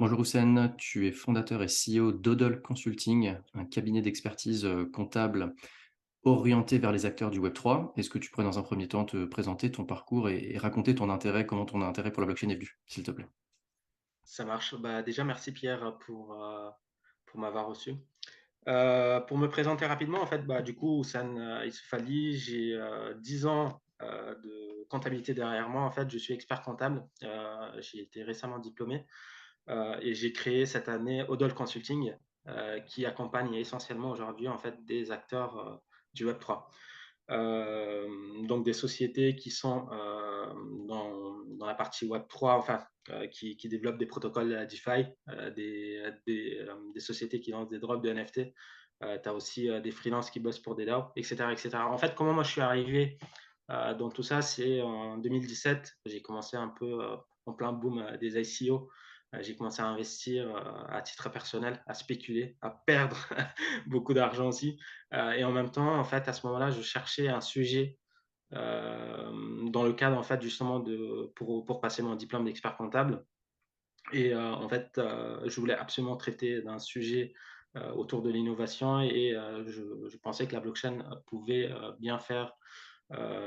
Bonjour Houssen, tu es fondateur et CEO d'Odol Consulting, un cabinet d'expertise comptable orienté vers les acteurs du Web3. Est-ce que tu pourrais dans un premier temps te présenter ton parcours et raconter ton intérêt, comment ton intérêt pour la blockchain est venu, s'il te plaît? Ça marche. Bah, déjà, merci Pierre pour m'avoir reçu. Pour me présenter rapidement, en fait, bah, du coup, Houssen Issouf Ali, j'ai 10 ans de comptabilité derrière moi. En fait, je suis expert comptable. J'ai été récemment diplômé et j'ai créé cette année Odol Consulting qui accompagne essentiellement aujourd'hui en fait, des acteurs du Web3. Donc des sociétés qui sont dans la partie Web3, enfin, qui développent des protocoles DeFi, des sociétés qui lancent des drops de NFT. Tu as aussi des freelances qui bossent pour des DAO, etc., etc. En fait, comment moi je suis arrivé dans tout ça, c'est en 2017, j'ai commencé un peu en plein boom des ICO. J'ai commencé à investir à titre personnel, à spéculer, à perdre beaucoup d'argent aussi. Et en même temps, en fait, à ce moment-là, je cherchais un sujet dans le cadre, en fait, justement, pour passer mon diplôme d'expert comptable. Et en fait, je voulais absolument traiter d'un sujet autour de l'innovation et je pensais que la blockchain pouvait bien faire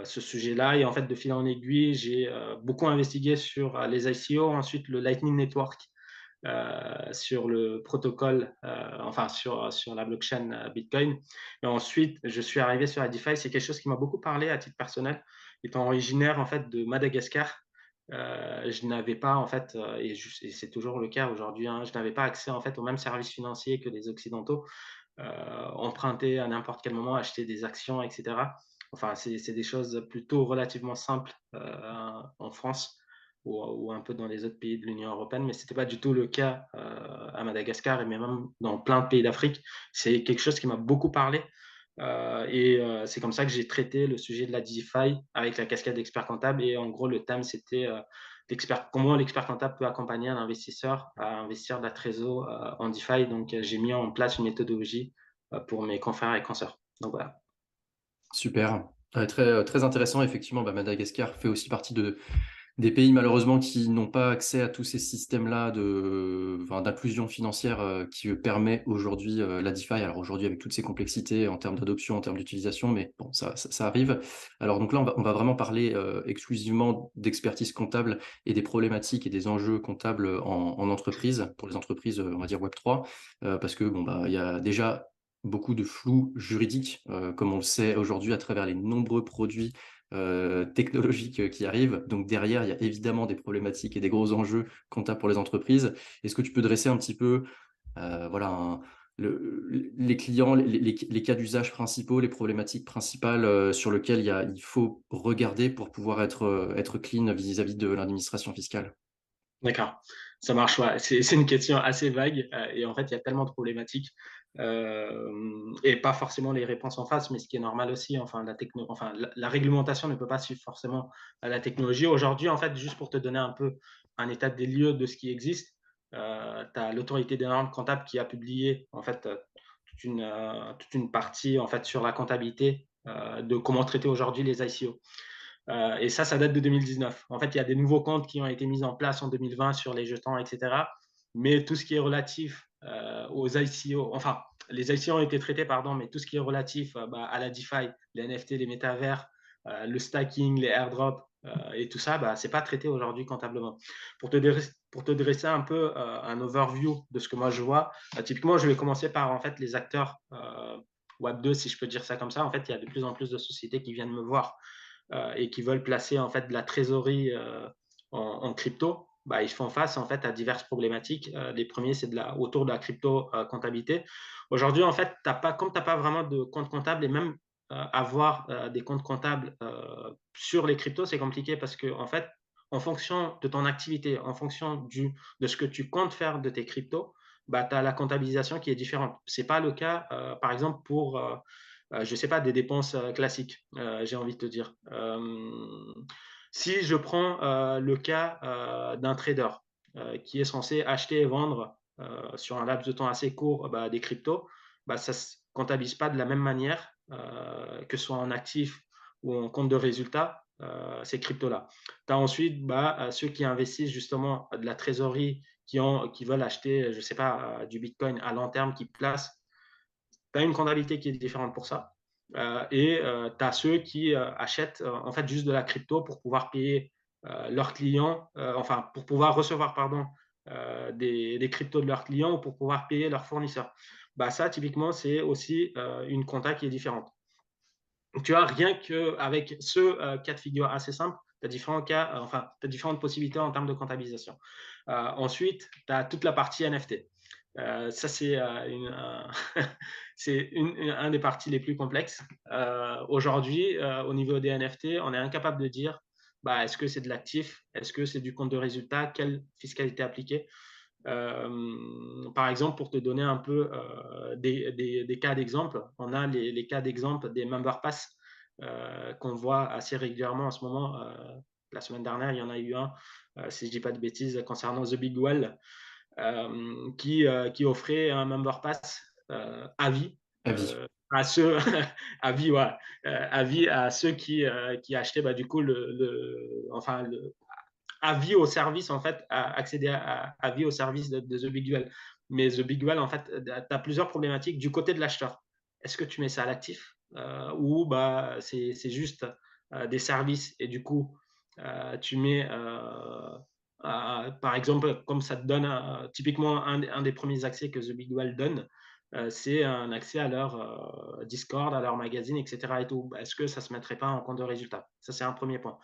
ce sujet-là. Et en fait, de fil en aiguille, j'ai beaucoup investigué sur les ICO, ensuite le Lightning Network, sur le protocole, enfin sur la blockchain Bitcoin. Et ensuite, je suis arrivé sur la DeFi. C'est quelque chose qui m'a beaucoup parlé à titre personnel. Étant originaire en fait de Madagascar, je n'avais pas en fait, et c'est toujours le cas aujourd'hui, hein, je n'avais pas accès en fait aux mêmes services financiers que les Occidentaux. Emprunter à n'importe quel moment, acheter des actions, etc. Enfin, c'est des choses plutôt relativement simples en France ou un peu dans les autres pays de l'Union européenne, mais ce n'était pas du tout le cas à Madagascar et même dans plein de pays d'Afrique. C'est quelque chose qui m'a beaucoup parlé. C'est comme ça que j'ai traité le sujet de la DeFi avec la casquette d'expert comptable. Et en gros, le thème, c'était comment l'expert comptable peut accompagner un investisseur à investir de la trésor en DeFi. Donc, j'ai mis en place une méthodologie pour mes confrères et consoeurs. Donc, voilà. Super. Très intéressant, effectivement, Madagascar fait aussi partie des pays malheureusement qui n'ont pas accès à tous ces systèmes-là d'inclusion financière qui permet aujourd'hui la DeFi. Alors aujourd'hui avec toutes ces complexités en termes d'adoption, en termes d'utilisation, mais bon, ça arrive. Alors donc là, on va vraiment parler exclusivement d'expertise comptable et des problématiques et des enjeux comptables en entreprise, pour les entreprises, on va dire Web3, parce que bon, il y a déjà beaucoup de flou juridique, comme on le sait aujourd'hui à travers les nombreux produits technologiques qui arrivent. Donc derrière, il y a évidemment des problématiques et des gros enjeux comptables pour les entreprises. Est-ce que tu peux dresser un petit peu voilà, les clients, les cas d'usage principaux, les problématiques principales sur lesquelles il faut regarder pour pouvoir être clean vis-à-vis de l'administration fiscale? D'accord, ça marche. Ouais. C'est une question assez vague et en fait, il y a tellement de problématiques et pas forcément les réponses en face, mais ce qui est normal aussi. Enfin, la réglementation ne peut pas suivre forcément à la technologie. Aujourd'hui, en fait, juste pour te donner un peu un état des lieux de ce qui existe, tu as l'autorité des normes comptables qui a publié en fait toute une partie en fait sur la comptabilité de comment traiter aujourd'hui les ICO. Et ça date de 2019. En fait, il y a des nouveaux comptes qui ont été mis en place en 2020 sur les jetons, etc. Mais tout ce qui est relatif aux ICO, enfin, les ICO ont été traités, pardon, mais tout ce qui est relatif à la DeFi, les NFT, les métavers, le stacking, les airdrops et tout ça, c'est pas traité aujourd'hui comptablement. Pour te dresser un peu un overview de ce que moi je vois, typiquement, je vais commencer par en fait les acteurs Web 2, si je peux dire ça comme ça. En fait, il y a de plus en plus de sociétés qui viennent me voir et qui veulent placer en fait de la trésorerie en crypto, ils font face en fait à diverses problématiques. Les premiers, c'est autour de la crypto comptabilité. Aujourd'hui, en fait, comme tu n'as pas vraiment de compte comptable et même avoir des comptes comptables sur les cryptos, c'est compliqué parce que en fait, en fonction de ton activité, en fonction de ce que tu comptes faire de tes cryptos, tu as la comptabilisation qui est différente. Ce n'est pas le cas, par exemple, pour je ne sais pas, des dépenses classiques, j'ai envie de te dire. Si je prends le cas d'un trader qui est censé acheter et vendre sur un laps de temps assez court des cryptos, ça ne se comptabilise pas de la même manière que ce soit en actif ou en compte de résultat, ces cryptos-là. Tu as ensuite ceux qui investissent justement de la trésorerie qui veulent acheter, je sais pas, du Bitcoin à long terme, qui placent, tu as une comptabilité qui est différente pour ça. Et tu as ceux qui achètent en fait juste de la crypto pour pouvoir payer leurs clients, enfin pour pouvoir recevoir, pardon, des cryptos de leurs clients ou pour pouvoir payer leurs fournisseurs. Bah, ça, typiquement, c'est aussi une compta qui est différente. Donc, tu vois, rien qu'avec ce cas de figure assez simple, tu as différents cas, enfin, tu as différentes possibilités en termes de comptabilisation. Ensuite, tu as toute la partie NFT. Ça, c'est c'est un des parties les plus complexes. Aujourd'hui, au niveau des NFT, on est incapable de dire bah, est-ce que c'est de l'actif, est-ce que c'est du compte de résultat, quelle fiscalité appliquée. Par exemple, pour te donner un peu des cas d'exemple, on a les cas d'exemple des Member Pass qu'on voit assez régulièrement en ce moment. La semaine dernière, il y en a eu un, si je ne dis pas de bêtises, concernant The Big Well, qui offrait un Member Pass à vie. Avis. À ceux à vie, ouais, à vie à ceux qui achetaient bah, du coup enfin avis au service, en fait, accéder à vie au service de The Big Well. Mais The Big Well, en fait, tu as plusieurs problématiques du côté de l'acheteur. Est-ce que tu mets ça à l'actif ou bah, c'est juste des services et du coup, tu mets, par exemple, comme ça te donne typiquement un des premiers accès que The Big Well donne, c'est un accès à leur Discord, à leur magazine, etc. Et tout. Est-ce que ça ne se mettrait pas en compte de résultat? Ça, c'est un premier point.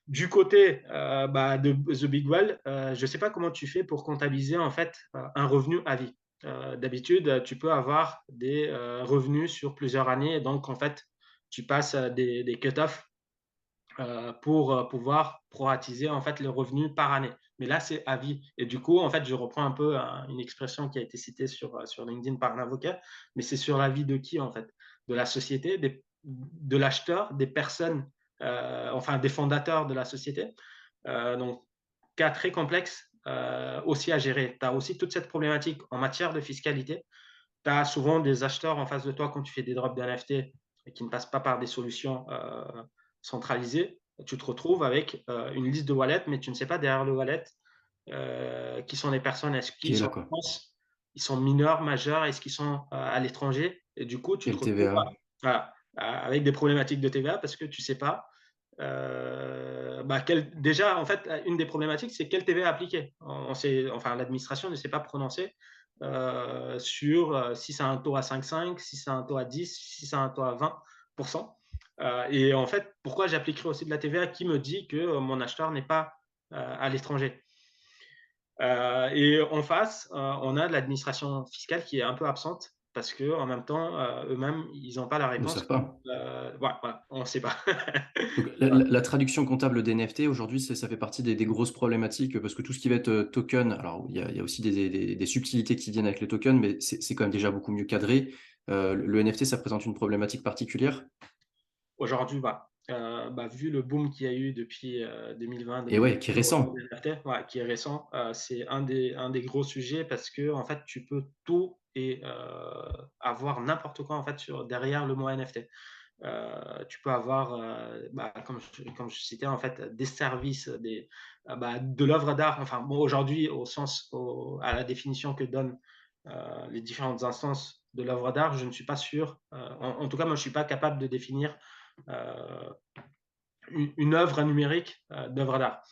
Du côté bah, de The Big Well, je ne sais pas comment tu fais pour comptabiliser en fait un revenu à vie. D'habitude, tu peux avoir des revenus sur plusieurs années, et donc en fait, tu passes des cut-offs pour pouvoir proratiser en fait le revenu par année. Mais là, c'est à vie. Et du coup, en fait, je reprends un peu une expression qui a été citée sur LinkedIn par un avocat, mais c'est sur la vie de qui en fait? De la société, de l'acheteur, des personnes, enfin des fondateurs de la société. Donc, cas très complexe aussi à gérer. Tu as aussi toute cette problématique en matière de fiscalité. Tu as souvent des acheteurs en face de toi quand tu fais des drops d'NFT qui ne passent pas par des solutions centralisées. Tu te retrouves avec une liste de wallets, mais tu ne sais pas derrière le wallet qui sont les personnes. Est-ce Qui qu'ils est sont là, en quoi. France, ils sont mineurs, majeurs, est-ce qu'ils sont à l'étranger? Et du coup, tu Et te le retrouves TVA. voilà, avec des problématiques de TVA parce que tu ne sais pas. Bah, déjà, en fait, une des problématiques, c'est quelle TVA appliquer. Enfin, l'administration ne s'est pas prononcée sur si c'est un taux à 5,5, si c'est un taux à 10, si c'est un taux à 20%. Et en fait, pourquoi j'appliquerai aussi de la TVA? Qui me dit que mon acheteur n'est pas à l'étranger? Et en face, on a l'administration fiscale qui est un peu absente parce qu'en même temps, eux-mêmes, ils n'ont pas la Ils ne réponse. savent pas. Voilà, on ne sait pas. Donc, la traduction comptable des NFT, aujourd'hui, ça fait partie des grosses problématiques parce que tout ce qui va être token, alors il y a aussi des subtilités qui viennent avec les tokens, mais c'est quand même déjà beaucoup mieux cadré. Le NFT, ça présente une problématique particulière. Aujourd'hui, bah, vu le boom qu'il y a eu depuis Et ouais, qui est 2020-2021 autour récent. des NFT, ouais, qui est récent, c'est un des gros sujets parce que en fait, tu peux tout et avoir n'importe quoi en fait derrière le mot NFT. Tu peux avoir, bah, comme je citais, en fait, des services, bah, de l'œuvre d'art. Enfin, bon, aujourd'hui, à la définition que donnent les différentes instances de l'œuvre d'art, je ne suis pas sûr. En tout cas, moi, je ne suis pas capable de définir euh, une œuvre numérique d'œuvre d'art.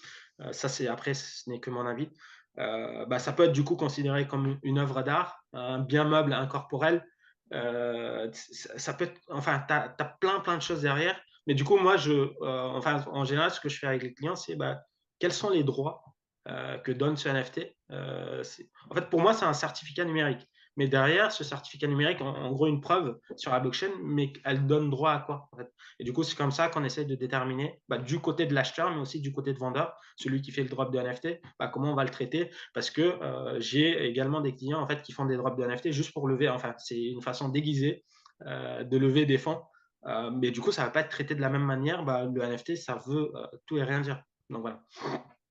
Ça, c'est après, ce n'est que mon avis. Bah, ça peut être du coup considéré comme une œuvre d'art, un bien meuble incorporel. Ça peut être, enfin, tu as plein de choses derrière. Mais du coup, moi, enfin, en général, ce que je fais avec les clients, c'est bah, quels sont les droits que donne ce NFT. En fait, pour moi, c'est un certificat numérique. Mais derrière, ce certificat numérique, en gros, une preuve sur la blockchain, mais elle donne droit à quoi en fait. Et du coup, c'est comme ça qu'on essaie de déterminer bah, du côté de l'acheteur, mais aussi du côté de vendeur, celui qui fait le drop de NFT, bah, comment on va le traiter. Parce que j'ai également des clients en fait, qui font des drops de NFT juste pour lever, enfin, c'est une façon déguisée de lever des fonds. Mais du coup, ça ne va pas être traité de la même manière. Bah, le NFT, ça veut tout et rien dire. Donc voilà.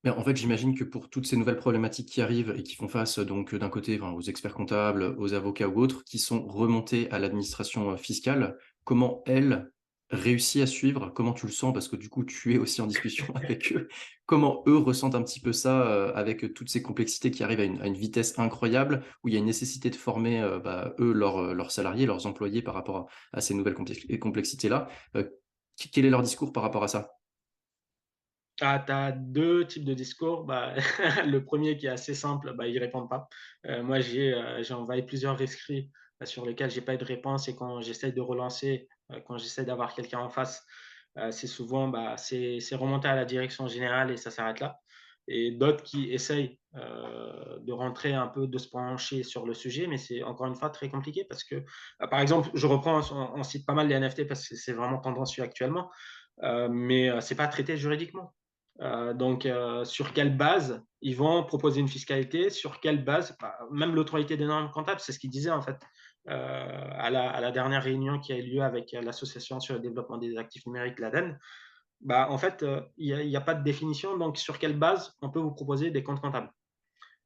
Mais en fait, j'imagine que pour toutes ces nouvelles problématiques qui arrivent et qui font face donc d'un côté enfin, aux experts comptables, aux avocats ou autres, qui sont remontés à l'administration fiscale, comment elle réussi à suivre? Comment tu le sens? Parce que du coup, tu es aussi en discussion avec eux. Comment eux ressentent un petit peu ça, avec, toutes ces complexités qui arrivent à une vitesse incroyable, où il y a une nécessité de former, eux, leurs salariés, leurs employés par rapport à ces nouvelles complexités-là? Quel est leur discours par rapport à ça? Tu as 2 types de discours. Bah, le premier qui est assez simple, bah, ils répondent pas. Moi, j'ai envoyé plusieurs rescrits, sur lesquels j'ai pas eu de réponse et quand j'essaye de relancer, quand j'essaie d'avoir quelqu'un en face, c'est souvent, bah, c'est remonté à la direction générale et ça s'arrête là et d'autres qui essayent, de rentrer un peu, de se pencher sur le sujet, mais c'est encore une fois très compliqué parce que, par exemple, je reprends, on cite pas mal les NFT parce que c'est vraiment tendancieux actuellement, mais c'est pas traité juridiquement. Sur quelle base ils vont proposer une fiscalité? Sur quelle base? Bah, même l'autorité des normes comptables, c'est ce qu'ils disaient en fait à la dernière réunion qui a eu lieu avec l'association sur le développement des actifs numériques, l'ADEME. Bah, en fait, il y a pas de définition. Donc, sur quelle base on peut vous proposer des comptes comptables?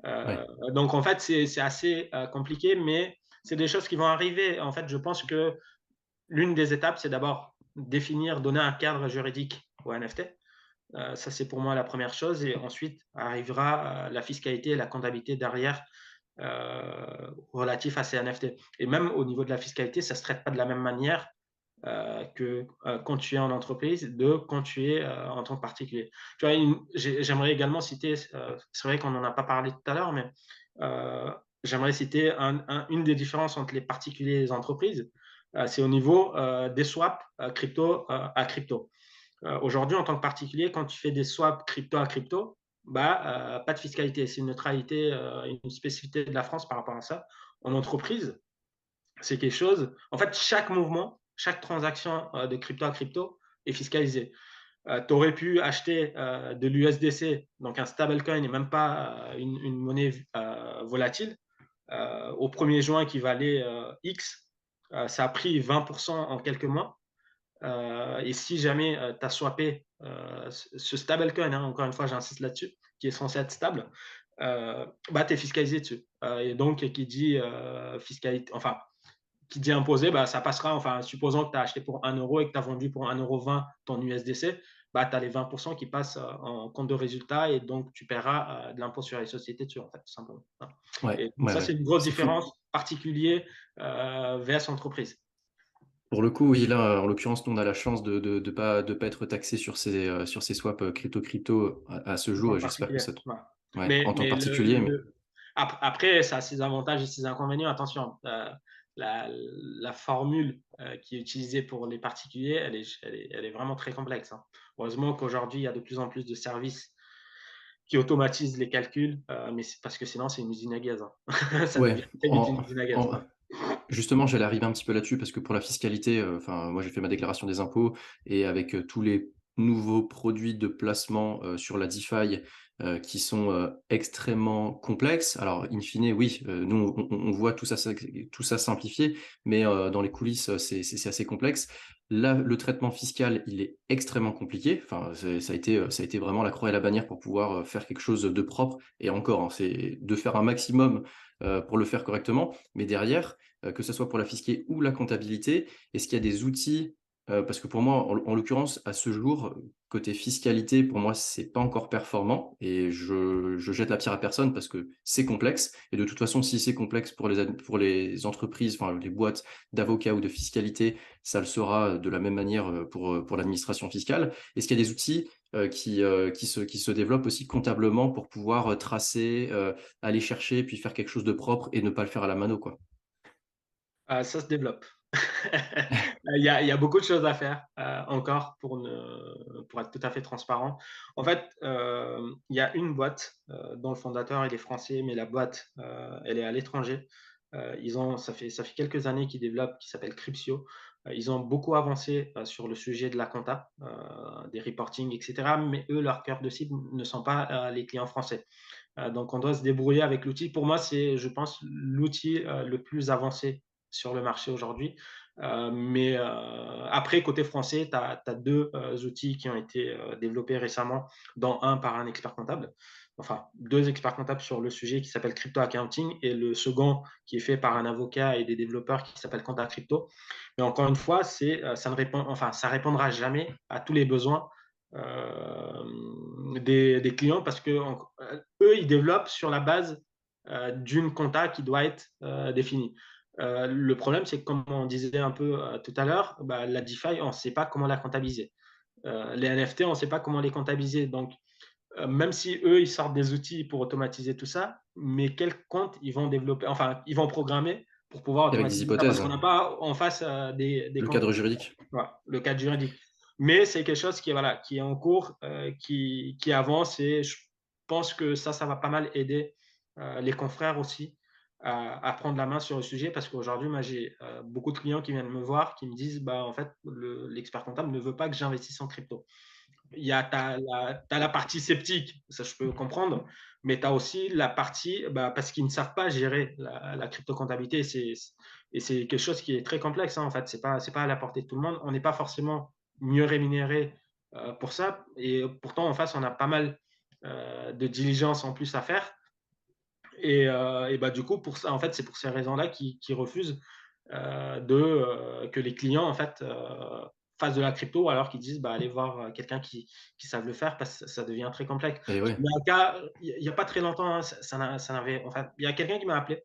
Ouais, Donc, en fait, c'est assez compliqué, mais c'est des choses qui vont arriver. En fait, je pense que l'une des étapes, c'est d'abord définir, donner un cadre juridique au NFT. Ça, c'est pour moi la première chose. Et ensuite arrivera la fiscalité et la comptabilité derrière relatif à ces NFT. Et même au niveau de la fiscalité, ça ne se traite pas de la même manière que quand tu es en entreprise, de quand tu es en tant que particulier. Tu vois, j'aimerais également citer, c'est vrai qu'on n'en a pas parlé tout à l'heure, mais euh, j'aimerais citer une des différences entre les particuliers et les entreprises. C'est au niveau des swaps crypto à crypto. Aujourd'hui, en tant que particulier, quand tu fais des swaps crypto à crypto, bah, pas de fiscalité. C'est une neutralité, une spécificité de la France par rapport à ça. En entreprise, c'est quelque chose. En fait, chaque mouvement, chaque transaction de crypto à crypto est fiscalisée. Tu aurais pu acheter de l'USDC, donc un stablecoin et même pas une monnaie volatile, au 1er juin qui valait X. Ça a pris 20% en quelques mois. Et si jamais tu as swappé ce stablecoin, hein, encore une fois, j'insiste là-dessus, qui est censé être stable, bah, tu es fiscalisé dessus. Et donc, qui dit fiscalité, enfin, qui dit imposé, bah, ça passera, enfin, supposons que tu as acheté pour 1 € et que tu as vendu pour 1,20 € ton USDC, bah, tu as les 20% qui passent en compte de résultat et donc tu paieras de l'impôt sur les sociétés dessus, en fait, tout simplement. ouais, Et donc, ouais, ça, c'est ouais. une grosse C'est fou. différence particulier vers entreprise. Pour le coup, oui, là, en l'occurrence, nous, on a la chance de pas être taxé sur ces swaps, crypto à ce En tant jour que et j'espère que particulier. ça Ouais. ouais, en tant que Mais particulier, mais après, ça a ses avantages et ses inconvénients. Attention, la, la formule qui est utilisée pour les particuliers, elle est vraiment très complexe. Hein. Heureusement qu'aujourd'hui, il y a de plus en plus de services qui automatisent les calculs, mais c'est parce que sinon, c'est une usine à gaz. Hein. Ça ouais, devient très vite une en usine à gaz. en justement, j'allais arriver un petit peu là-dessus parce que pour la fiscalité, enfin, moi, j'ai fait ma déclaration des impôts et avec, tous les nouveaux produits de placement, sur la DeFi, qui sont, extrêmement complexes. Alors in fine, oui, nous, on voit tout ça simplifié, mais, dans les coulisses, c'est assez complexe. Là, le traitement fiscal, il est extrêmement compliqué. Enfin, ça a été vraiment la croix et la bannière pour pouvoir, faire quelque chose de propre et encore, hein, c'est de faire un maximum, pour le faire correctement. Mais derrière, que ce soit pour la fiscalité ou la comptabilité? Est-ce qu'il y a des outils, parce que pour moi, en l'occurrence, à ce jour, côté fiscalité, pour moi, c'est pas encore performant et je jette la pierre à personne parce que c'est complexe et de toute façon, si c'est complexe pour les entreprises, enfin les boîtes d'avocats ou de fiscalité, ça le sera de la même manière, pour l'administration fiscale. Est-ce qu'il y a des outils, qui se développent aussi comptablement pour pouvoir, tracer, aller chercher, puis faire quelque chose de propre et ne pas le faire à la mano, quoi? Ça se développe. Il y a beaucoup de choses à faire encore pour être tout à fait transparent. En fait, il y a une boîte dont le fondateur il est français, mais la boîte elle est à l'étranger. Ça fait quelques années qu'ils développent, qui s'appelle Cryptio. Ils ont beaucoup avancé sur le sujet de la compta, des reporting, etc. Mais eux, leur cœur de cible ne sont pas les clients français. Donc, on doit se débrouiller avec l'outil. Pour moi, c'est, je pense, l'outil le plus avancé sur le marché aujourd'hui. Mais après, côté français, tu as deux outils qui ont été développés récemment, dont un par un expert comptable. Enfin, deux experts comptables sur le sujet qui s'appelle Crypto Accounting et le second qui est fait par un avocat et des développeurs qui s'appelle Compta Crypto. Mais encore une fois, ça ne répond, enfin, ça répondra jamais à tous les besoins des clients parce que eux, ils développent sur la base d'une compta qui doit être définie. Le problème, c'est que comme on disait un peu tout à l'heure, bah, la DeFi, on ne sait pas comment la comptabiliser. Les NFT, on ne sait pas comment les comptabiliser. Donc, même si eux, ils sortent des outils pour automatiser tout ça, mais quel compte ils vont développer, enfin, ils vont programmer pour pouvoir Avec des automatiser ça, parce hypothèses, qu'on n'a pas en face des le comptes, cadre juridique. voilà, le cadre juridique. Mais c'est quelque chose qui est, voilà, qui est en cours, qui avance et je pense que ça va pas mal aider les confrères aussi à prendre la main sur le sujet parce qu'aujourd'hui, moi, j'ai beaucoup de clients qui viennent me voir, qui me disent, bah, en fait, l'expert comptable ne veut pas que j'investisse en crypto. Il y a t'as la partie sceptique, ça je peux comprendre, mais tu as aussi la partie, bah, parce qu'ils ne savent pas gérer la crypto-comptabilité. Et c'est quelque chose qui est très complexe, hein, en fait. C'est pas à la portée de tout le monde. On n'est pas forcément mieux rémunéré pour ça. Et pourtant, en face, on a pas mal de diligence en plus à faire. Et bah, du coup, pour ça, en fait, c'est pour ces raisons-là qu'ils refusent que les clients en fait fassent de la crypto alors qu'ils disent bah, allez voir quelqu'un qui savent le faire parce que ça devient très complexe. Et ouais, Il y a un cas, il n'y a pas très longtemps, hein, ça n'avait, enfin, il y a quelqu'un qui m'a appelé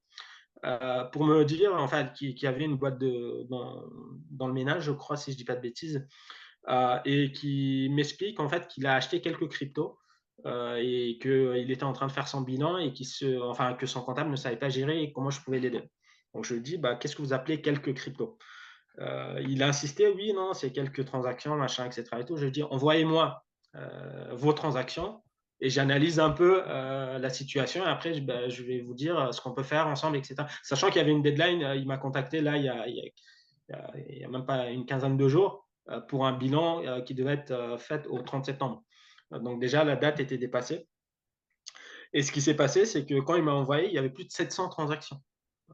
pour me dire en fait qui avait une boîte dans le ménage, je crois, si je dis pas de bêtises, et qui m'explique en fait qu'il a acheté quelques cryptos et qu'il était en train de faire son bilan et enfin, que son comptable ne savait pas gérer et comment je pouvais l'aider. Donc je lui dis, bah, qu'est-ce que vous appelez quelques cryptos? Il a insisté, oui, non, c'est quelques transactions, machin, etc. Et tout. Je lui dis, envoyez-moi vos transactions et j'analyse un peu la situation et après, bah, je vais vous dire ce qu'on peut faire ensemble, etc. Sachant qu'il y avait une deadline, il m'a contacté là, il y a même pas une quinzaine de jours pour un bilan qui devait être fait au 30 septembre. Donc déjà, la date était dépassée. Et ce qui s'est passé, c'est que quand il m'a envoyé, il y avait plus de 700 transactions.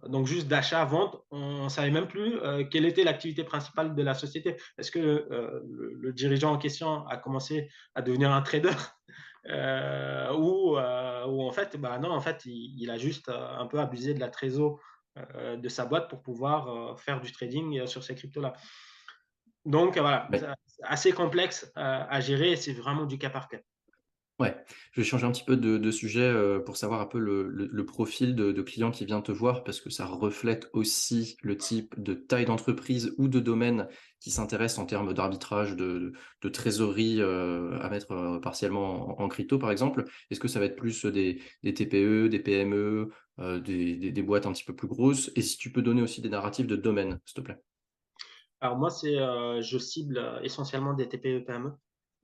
Donc juste d'achat-vente, on ne savait même plus quelle était l'activité principale de la société. Est-ce que le dirigeant en question a commencé à devenir un trader ou en fait, bah non, en fait, il a juste un peu abusé de la trésor de sa boîte pour pouvoir faire du trading sur ces cryptos-là. Donc voilà, ouais. c'est assez complexe à gérer et c'est vraiment du cas par cas. Ouais, je vais changer un petit peu de sujet, pour savoir un peu le profil de client qui vient te voir, parce que ça reflète aussi le type de taille d'entreprise ou de domaine qui s'intéresse en termes d'arbitrage, de trésorerie, à mettre, partiellement en crypto, par exemple. Est-ce que ça va être plus des TPE, des PME, des boîtes un petit peu plus grosses? Et si tu peux donner aussi des narratifs de domaine, s'il te plaît? Alors moi, je cible essentiellement des TPE-PME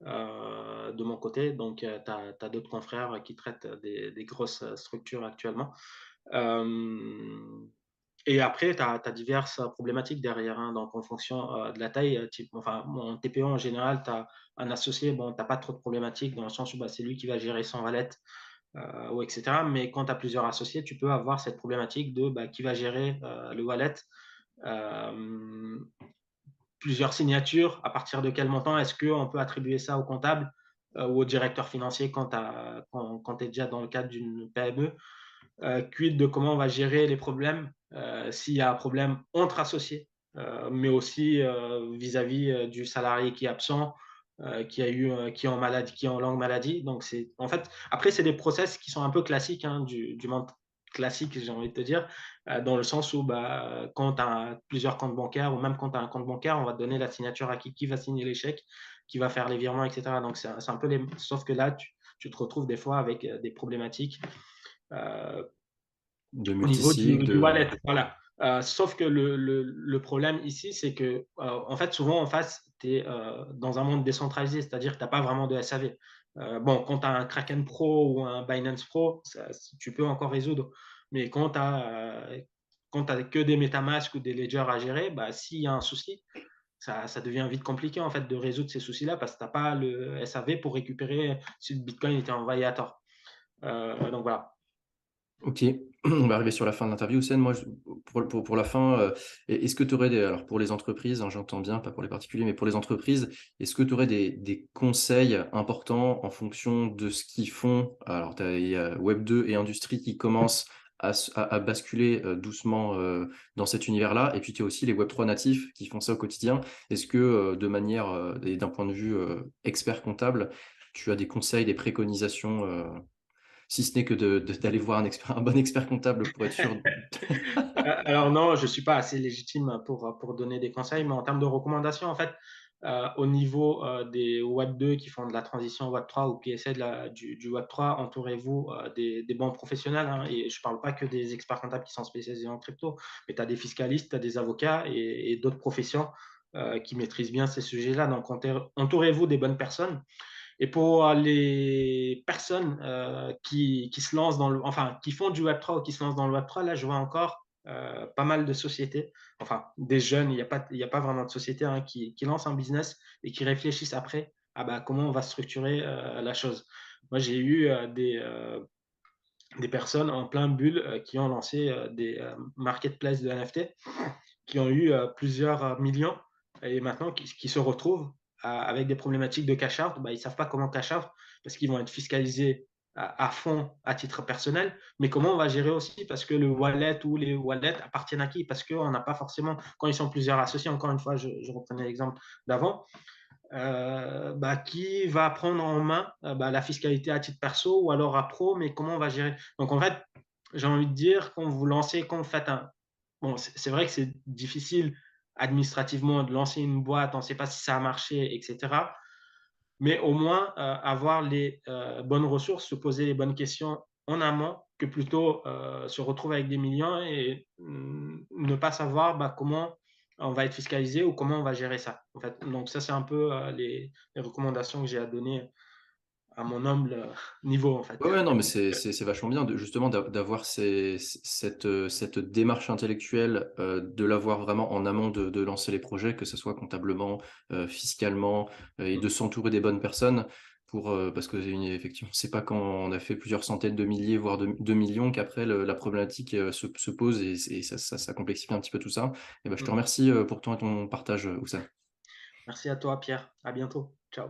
de mon côté. Donc, tu as d'autres confrères qui traitent des grosses structures actuellement. Euh, et après, tu as diverses problématiques derrière. Hein. Donc, en fonction de la taille, enfin, en TPE en général, tu as un associé, bon, tu n'as pas trop de problématiques dans le sens où bah, c'est lui qui va gérer son wallet, ou etc. Mais quand tu as plusieurs associés, tu peux avoir cette problématique de bah, qui va gérer le wallet. Euh, Plusieurs signatures, à partir de quel montant est-ce qu'on peut attribuer ça au comptable ou au directeur financier quand tu es déjà dans le cadre d'une PME. Quid de comment on va gérer les problèmes s'il y a un problème entre associés, mais aussi vis-à-vis du salarié qui est absent, qui est en maladie, qui est en longue maladie. Donc c'est en fait après c'est des process qui sont un peu classiques hein, du monde classique, j'ai envie de te dire, dans le sens où bah, quand tu as plusieurs comptes bancaires ou même quand tu as un compte bancaire, on va te donner la signature à qui va signer les chèques, qui va faire les virements, etc. Donc c'est un peu les... Sauf que là, tu te retrouves des fois avec des problématiques euh, De au niveau multisig, du de... wallet. Voilà. Sauf que le problème ici, c'est que en fait, souvent en face, tu es dans un monde décentralisé, c'est-à-dire que tu n'as pas vraiment de SAV. Bon, quand tu as un Kraken Pro ou un Binance Pro, tu peux encore résoudre. Mais quand tu as que des MetaMask ou des ledgers à gérer, bah, s'il y a un souci, ça devient vite compliqué en fait de résoudre ces soucis-là parce que tu n'as pas le SAV pour récupérer si le Bitcoin était envoyé à tort. Donc voilà. OK. on va arriver sur la fin de l'interview. Houssen, moi, pour la fin, est-ce que tu aurais alors pour les entreprises, hein, j'entends bien, pas pour les particuliers, mais pour les entreprises, est-ce que tu aurais des conseils importants en fonction de ce qu'ils font? Alors, il y a Web 2 et industrie qui commencent à basculer doucement dans cet univers-là. Et puis, tu as aussi les Web 3 natifs qui font ça au quotidien. Est-ce que de manière et d'un point de vue expert comptable, tu as des conseils, des préconisations si ce n'est que d'aller voir un bon expert comptable pour être sûr. Alors non, je ne suis pas assez légitime pour donner des conseils, mais en termes de recommandations, en fait, au niveau des Web 2 qui font de la transition Web 3 ou qui essaient du Web 3, entourez-vous des bons professionnels, hein, et je ne parle pas que des experts comptables qui sont spécialisés en crypto, mais tu as des fiscalistes, tu as des avocats et d'autres professions qui maîtrisent bien ces sujets-là. Donc, entourez-vous des bonnes personnes. Et pour les personnes qui se lancent enfin, qui font du Web3 ou qui se lancent dans le Web3, là, je vois encore pas mal de sociétés, enfin, des jeunes, il y a pas vraiment de sociétés hein, qui lancent un business et qui réfléchissent après à bah, comment on va structurer la chose. Moi, j'ai eu des personnes en plein bulle qui ont lancé des marketplaces de NFT qui ont eu plusieurs millions et maintenant qui se retrouvent avec des problématiques de cash out. Bah, ils ne savent pas comment cash out parce qu'ils vont être fiscalisés à fond à titre personnel, mais comment on va gérer aussi parce que le wallet ou les wallets appartiennent à qui? Parce qu'on n'a pas forcément, quand ils sont plusieurs associés, encore une fois, je reprenais l'exemple d'avant, bah, qui va prendre en main bah, la fiscalité à titre perso ou alors à pro, mais comment on va gérer? Donc en fait, j'ai envie de dire, quand vous lancez, quand vous faites un, bon, c'est vrai que c'est difficile administrativement de lancer une boîte, on ne sait pas si ça a marché, etc. Mais au moins avoir les bonnes ressources, se poser les bonnes questions en amont, que plutôt se retrouver avec des millions et ne pas savoir bah, comment on va être fiscalisé ou comment on va gérer ça. En fait. Donc ça, c'est un peu les recommandations que j'ai à donner à mon humble niveau, en fait. Ouais, ouais, non, mais c'est vachement bien justement d'avoir cette démarche intellectuelle, de l'avoir vraiment en amont de lancer les projets, que ce soit comptablement, fiscalement, et de s'entourer des bonnes personnes parce que effectivement, c'est pas quand on a fait plusieurs centaines de milliers, voire 2 millions qu'après la problématique se pose et ça complexifie un petit peu tout ça. Et ben, je te remercie pour ton partage, Oussem. Merci à toi, Pierre. À bientôt. Ciao.